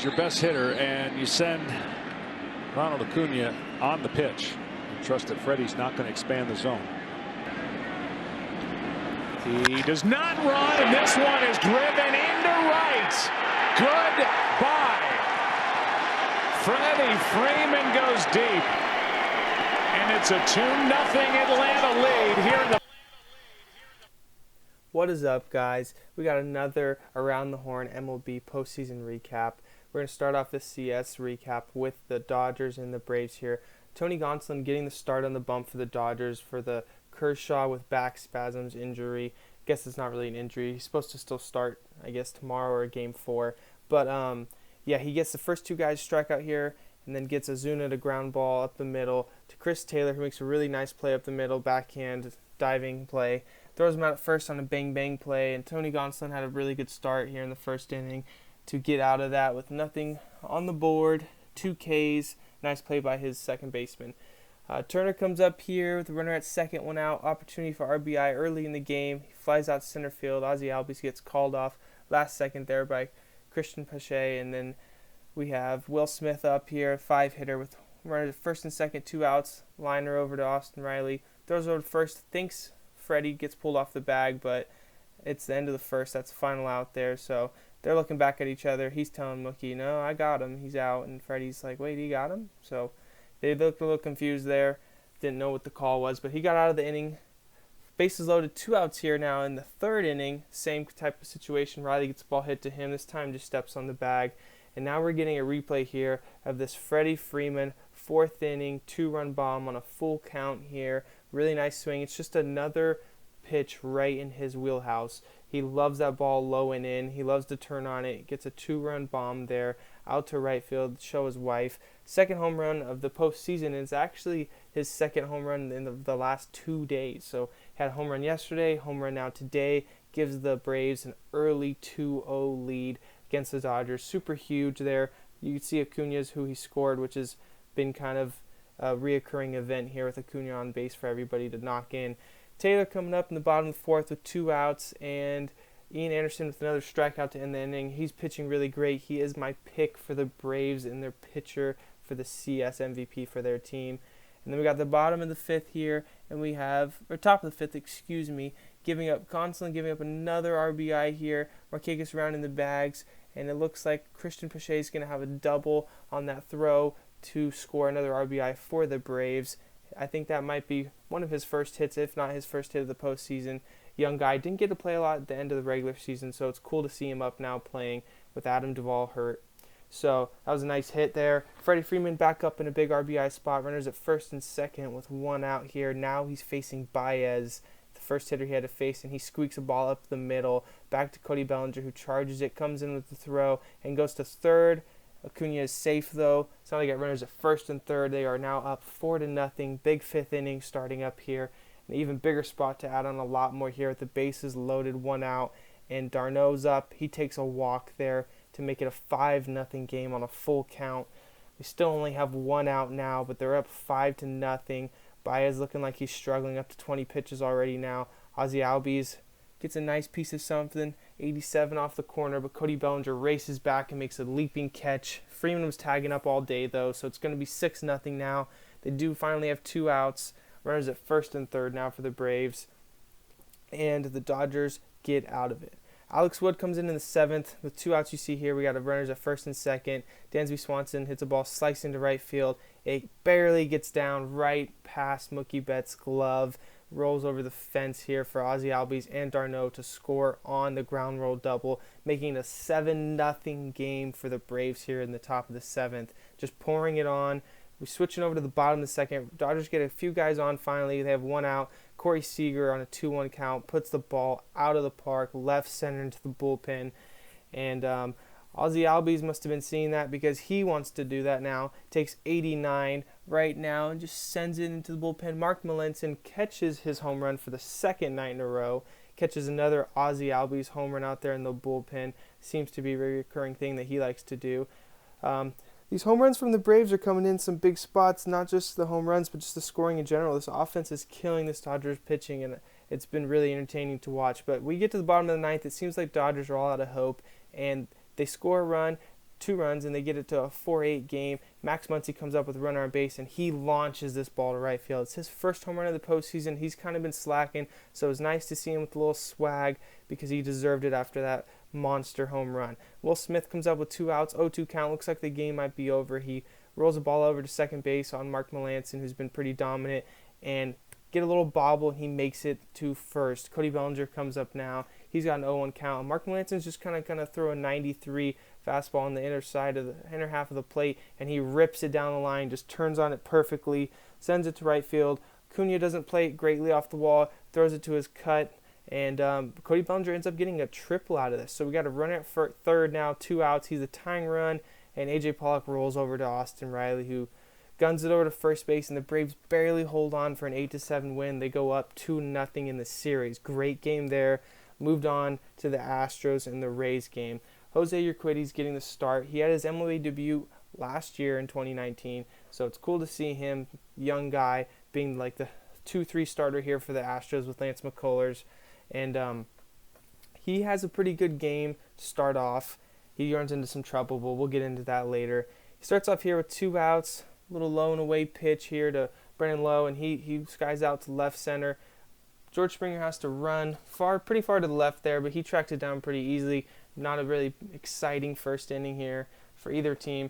Your best hitter, and you send Ronald Acuna on the pitch. You trust that Freddie's not going to expand the zone. He does not run, and this one is driven into right. Goodbye. Freddie Freeman goes deep, and it's a 2-0 Atlanta lead here in the. What is up, guys? We got another Around the Horn MLB postseason recap. We're going to start off this CS recap with the Dodgers and the Braves here. Tony Gonsolin getting the start on the bump for the Dodgers for the Kershaw with back spasms injury. I guess it's not really an injury. He's supposed to still start, I guess, tomorrow or game 4. But, yeah, he gets the first 2 guys strike out here and then gets Ozuna to ground ball up the middle to Chris Taylor, who makes a really nice play up the middle, backhand diving play. Throws him out at first on a bang-bang play, and Tony Gonsolin had a really good start here in the first inning to get out of that with nothing on the board, 2 Ks, nice play by his second baseman. Turner comes up here with the runner at second, 1 out, opportunity for RBI early in the game. He flies out center field. Ozzy Albies gets called off last second there by Christian Pache, and then we have Will Smith up here, 5-hitter with runners at first and second, 2 outs. Liner over to Austin Riley, throws over to first, thinks Freddie gets pulled off the bag, but it's the end of the first. That's the final out there, so they're looking back at each other. He's telling Mookie, no, I got him. He's out. And Freddie's like, wait, he got him? So they looked a little confused there. Didn't know what the call was, but he got out of the inning. Bases loaded, 2 outs here now in the third inning. Same type of situation. Riley gets the ball hit to him. This time just steps on the bag. And now we're getting a replay here of this Freddie Freeman 4th inning 2-run bomb on a full count here. Really nice swing. It's just another pitch right in his wheelhouse. He loves that ball low and in. He loves to turn on it. Gets a 2-run bomb there out to right field to show his wife. Second home run of the postseason, and it's actually his second home run in the last 2 days. So he had a home run yesterday, home run now today. Gives the Braves an early 2-0 lead against the Dodgers. Super huge there. You can see Acuna's who he scored, which has been kind of a reoccurring event here with Acuna on base for everybody to knock in. Taylor coming up in the bottom of the 4th with 2 outs, and Ian Anderson with another strikeout to end the inning. He's pitching really great. He is my pick for the Braves and their pitcher for the CS MVP for their team. And then we got the bottom of the 5th here, and we have, or top of the 5th, Gonsolin giving up another RBI here. Marquez around in the bags, and it looks like Christian Pache is going to have a double on that throw to score another RBI for the Braves. I think that might be one of his first hits, if not his first hit of the postseason. Young guy, didn't get to play a lot at the end of the regular season, so it's cool to see him up now playing with Adam Duvall hurt. So that was a nice hit there. Freddie Freeman back up in a big RBI spot. Runners at first and second with 1 out here. Now he's facing Baez, the first hitter he had to face, and he squeaks a ball up the middle. Back to Cody Bellinger, who charges it, comes in with the throw, and goes to third. Acuna is safe, though. So now they got runners at first and third. They are now up 4-0. Big 5th inning starting up here. An even bigger spot to add on a lot more here with the bases loaded, 1 out. And d'Arnaud's up. He takes a walk there to make it a 5-0 game on a full count. We still only have 1 out now, but they're up 5-0. Baez looking like he's struggling, up to 20 pitches already now. Ozzy Albies gets a nice piece of something, 87 off the corner, but Cody Bellinger races back and makes a leaping catch. Freeman was tagging up all day, though, so it's going to be 6-0 now. They do finally have 2 outs. Runners at first and third now for the Braves, and the Dodgers get out of it. Alex Wood comes in the 7th with 2 outs. You see here we got a runners at first and second. Dansby Swanson hits a ball slicing to right field. It barely gets down right past Mookie Betts' glove. Rolls over the fence here for Ozzy Albies and d'Arnaud to score on the ground roll double, making it a 7-0 game for the Braves here in the top of the 7th. Just pouring it on. We're switching over to the bottom of the 2nd. Dodgers get a few guys on finally. They have 1 out. Corey Seager on a 2-1 count puts the ball out of the park, left center into the bullpen. And Ozzy Albies must have been seeing that because he wants to do that now. Takes 89 right now and just sends it into the bullpen. Mark Melanson catches his home run for the 2nd night in a row. Catches another Ozzy Albies home run out there in the bullpen. Seems to be a recurring thing that he likes to do. These home runs from the Braves are coming in some big spots, not just the home runs, but just the scoring in general. This offense is killing this Dodgers pitching, and it's been really entertaining to watch. But we get to the bottom of the 9th. It seems like Dodgers are all out of hope, and they score a run. 2 runs, and they get it to a 4-8 game. Max Muncy comes up with a runner on base, and he launches this ball to right field. It's his first home run of the postseason. He's kind of been slacking, so it was nice to see him with a little swag because he deserved it after that monster home run. Will Smith comes up with 2 outs, 0-2 count. Looks like the game might be over. He rolls the ball over to second base on Mark Melancon, who's been pretty dominant, and get a little bobble, and he makes it to first. Cody Bellinger comes up now. He's got an 0-1 count. Mark Melancon's just kind of throw a 93 fastball on the inner half of the plate, and he rips it down the line, just turns on it perfectly, sends it to right field. Cunha doesn't play it greatly off the wall, throws it to his cut, and Cody Bellinger ends up getting a triple out of this. So we got a runner at third now, 2 outs. He's a tying run, and A.J. Pollock rolls over to Austin Riley, who guns it over to first base, and the Braves barely hold on for an 8-7 win. They go up 2-0 in the series. Great game there. Moved on to the Astros and the Rays game. Jose Urquidy's getting the start. He had his MLB debut last year in 2019, so it's cool to see him, young guy, being like the 2-3 starter here for the Astros with Lance McCullers. And he has a pretty good game to start off. He runs into some trouble, but we'll get into that later. He starts off here with 2 outs. Little low and away pitch here to Brennan Lowe, and he skies out to left center. George Springer has to run pretty far to the left there, but he tracked it down pretty easily. Not a really exciting first inning here for either team,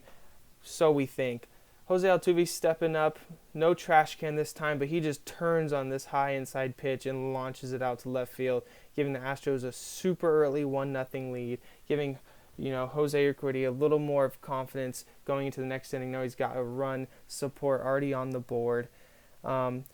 so we think. Jose Altuve stepping up, no trash can this time, but he just turns on this high inside pitch and launches it out to left field, giving the Astros a super early 1-0 lead, giving Jose Urquidy a little more of confidence going into the next inning. Now he's got a run support already on the board. Kevin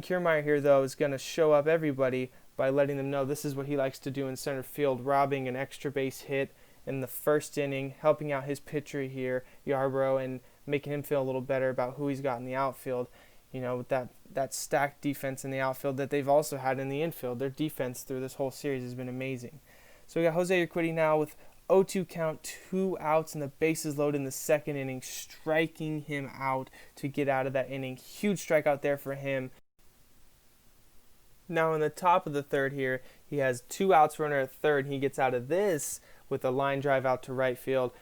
Kiermaier here, though, is going to show up everybody by letting them know this is what he likes to do in center field, robbing an extra base hit in the first inning, helping out his pitcher here, Yarbrough, and making him feel a little better about who he's got in the outfield. With that stacked defense in the outfield that they've also had in the infield. Their defense through this whole series has been amazing. So we got Jose Urquidy now with 0-2 count, 2 outs, and the bases loaded in the second inning, striking him out to get out of that inning. Huge strikeout there for him. Now in the top of the third here, he has 2 outs, runner at third, and he gets out of this with a line drive out to right field,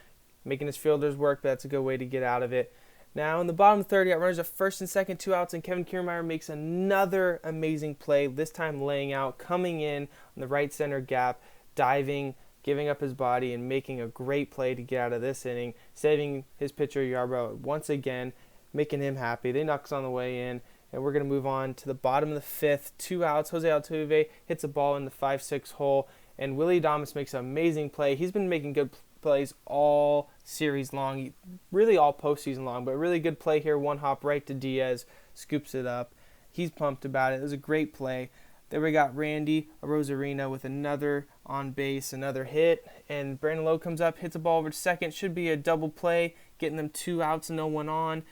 making his fielders work, but that's a good way to get out of it. Now in the bottom of the third, he got runners at first and second, 2 outs, and Kevin Kiermaier makes another amazing play, this time laying out, coming in on the right center gap, diving, giving up his body, and making a great play to get out of this inning, saving his pitcher Yarbrough once again, making him happy. They knocks on the way in, and we're going to move on to the bottom of the fifth. 2 outs. Jose Altuve hits a ball in the 5-6 hole, and Willy Adames makes an amazing play. He's been making good plays all series long, really all postseason long, but really good play here. One hop right to Diaz, scoops it up. He's pumped about it. It was a great play. Then we got Randy Arozarena with another on base, another hit, and Brandon Lowe comes up, hits a ball over to second. Should be a double play, getting them 2 outs and no one on.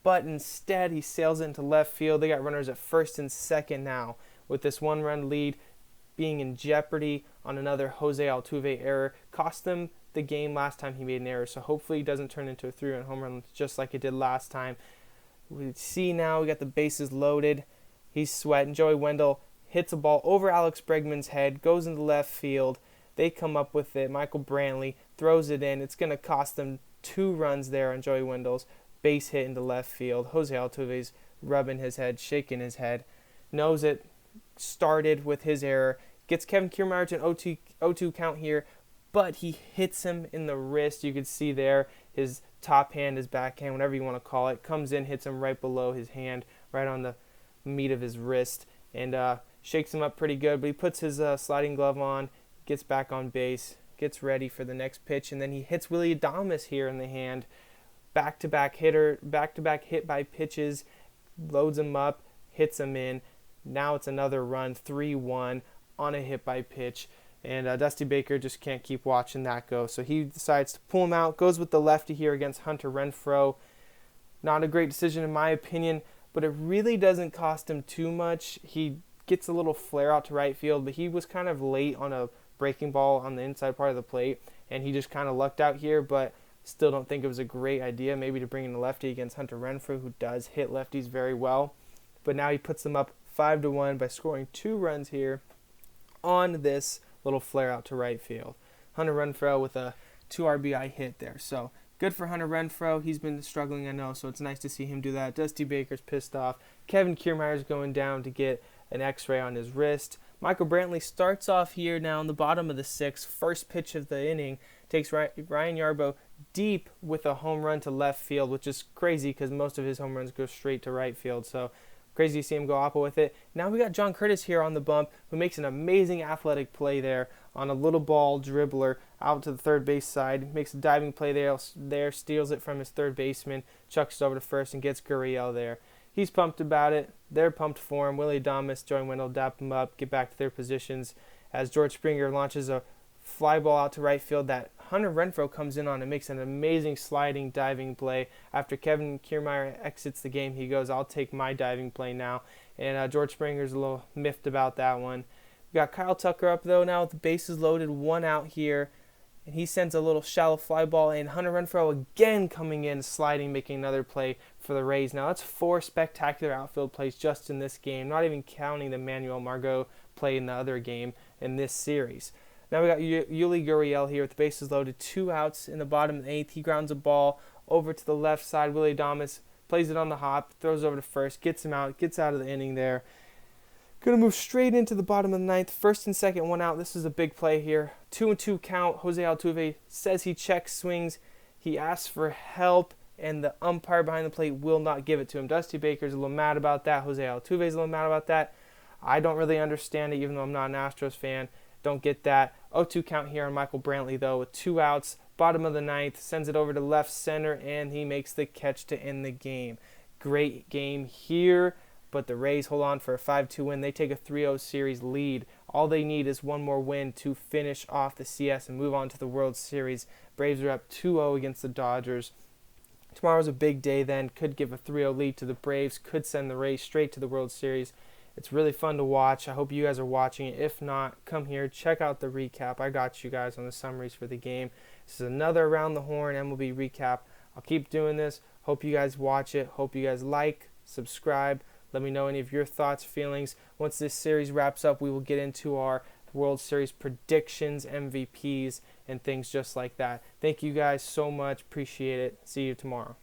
But instead, he sails it into left field. They got runners at first and second now, with this 1-run lead being in jeopardy on another Jose Altuve error. Cost them the game last time he made an error, so hopefully it doesn't turn into a 3-run home run just like it did last time. We see now we got the bases loaded. He's sweating. Joey Wendell hits a ball over Alex Bregman's head, goes into left field. They come up with it. Michael Brantley throws it in. It's going to cost them 2 runs there on Joey Wendell's base hit into left field. Jose Altuve's rubbing his head, shaking his head. Knows it started with his error. Gets Kevin Kiermaier to an 0-2 count here, but he hits him in the wrist. You could see there his top hand, his backhand, whatever you want to call it, comes in, hits him right below his hand, right on the meat of his wrist, and shakes him up pretty good. But he puts his sliding glove on, gets back on base, gets ready for the next pitch, and then he hits Willy Adames here in the hand. Back-to-back hit by pitches, loads him up, hits him in. Now it's another run, 3-1 on a hit by pitch. And Dusty Baker just can't keep watching that go. So he decides to pull him out, goes with the lefty here against Hunter Renfroe. Not a great decision in my opinion, but it really doesn't cost him too much. He gets a little flare out to right field, but he was kind of late on a breaking ball on the inside part of the plate, and he just kind of lucked out here, but still don't think it was a great idea maybe to bring in a lefty against Hunter Renfroe, who does hit lefties very well. But now he puts them up 5-1 by scoring 2 runs here on this little flare out to right field. Hunter Renfroe with a 2 RBI hit there. So good for Hunter Renfroe. He's been struggling, I know, so it's nice to see him do that. Dusty Baker's pissed off. Kevin Kiermaier's going down to get an x-ray on his wrist. Michael Brantley starts off here now in the bottom of the 6th. First pitch of the inning takes Ryan Yarbrough deep with a home run to left field, which is crazy because most of his home runs go straight to right field. So crazy to see him go oppo with it. Now we got John Curtis here on the bump, who makes an amazing athletic play there on a little ball dribbler out to the third base side. Makes a diving play there, steals it from his third baseman, chucks it over to first, and gets Gurriel there. He's pumped about it. They're pumped for him. Willie Adames, Joey Wendell dap him up, get back to their positions as George Springer launches a fly ball out to right field that Hunter Renfroe comes in on and makes an amazing sliding diving play. After Kevin Kiermaier exits the game, he goes, "I'll take my diving play now." And George Springer's a little miffed about that one. We got Kyle Tucker up, though, now with the bases loaded, 1 out here. And he sends a little shallow fly ball, and Hunter Renfroe again coming in, sliding, making another play for the Rays. Now that's 4 spectacular outfield plays just in this game, not even counting the Manuel Margot play in the other game in this series. Now we got Yuli Gurriel here with the bases loaded, 2 outs in the bottom of the 8th. He grounds a ball over to the left side. Willie Adames plays it on the hop, throws over to first, gets him out, gets out of the inning there. Going to move straight into the bottom of the 9th. First and second, 1 out. This is a big play here. 2-2 count. Jose Altuve says he checks swings. He asks for help, and the umpire behind the plate will not give it to him. Dusty Baker's a little mad about that. Jose Altuve's a little mad about that. I don't really understand it, even though I'm not an Astros fan. Don't get that. 0-2 count here on Michael Brantley, though, with 2 outs. Bottom of the 9th. Sends it over to left center, and he makes the catch to end the game. Great game here. But the Rays hold on for a 5-2 win. They take a 3-0 series lead. All they need is one more win to finish off the CS and move on to the World Series. Braves are up 2-0 against the Dodgers. Tomorrow's a big day then. Could give a 3-0 lead to the Braves. Could send the Rays straight to the World Series. It's really fun to watch. I hope you guys are watching it. If not, come here. Check out the recap. I got you guys on the summaries for the game. This is another Around the Horn MLB recap. I'll keep doing this. Hope you guys watch it. Hope you guys like, subscribe. Let me know any of your thoughts, feelings. Once this series wraps up, we will get into our World Series predictions, MVPs, and things just like that. Thank you guys so much. Appreciate it. See you tomorrow.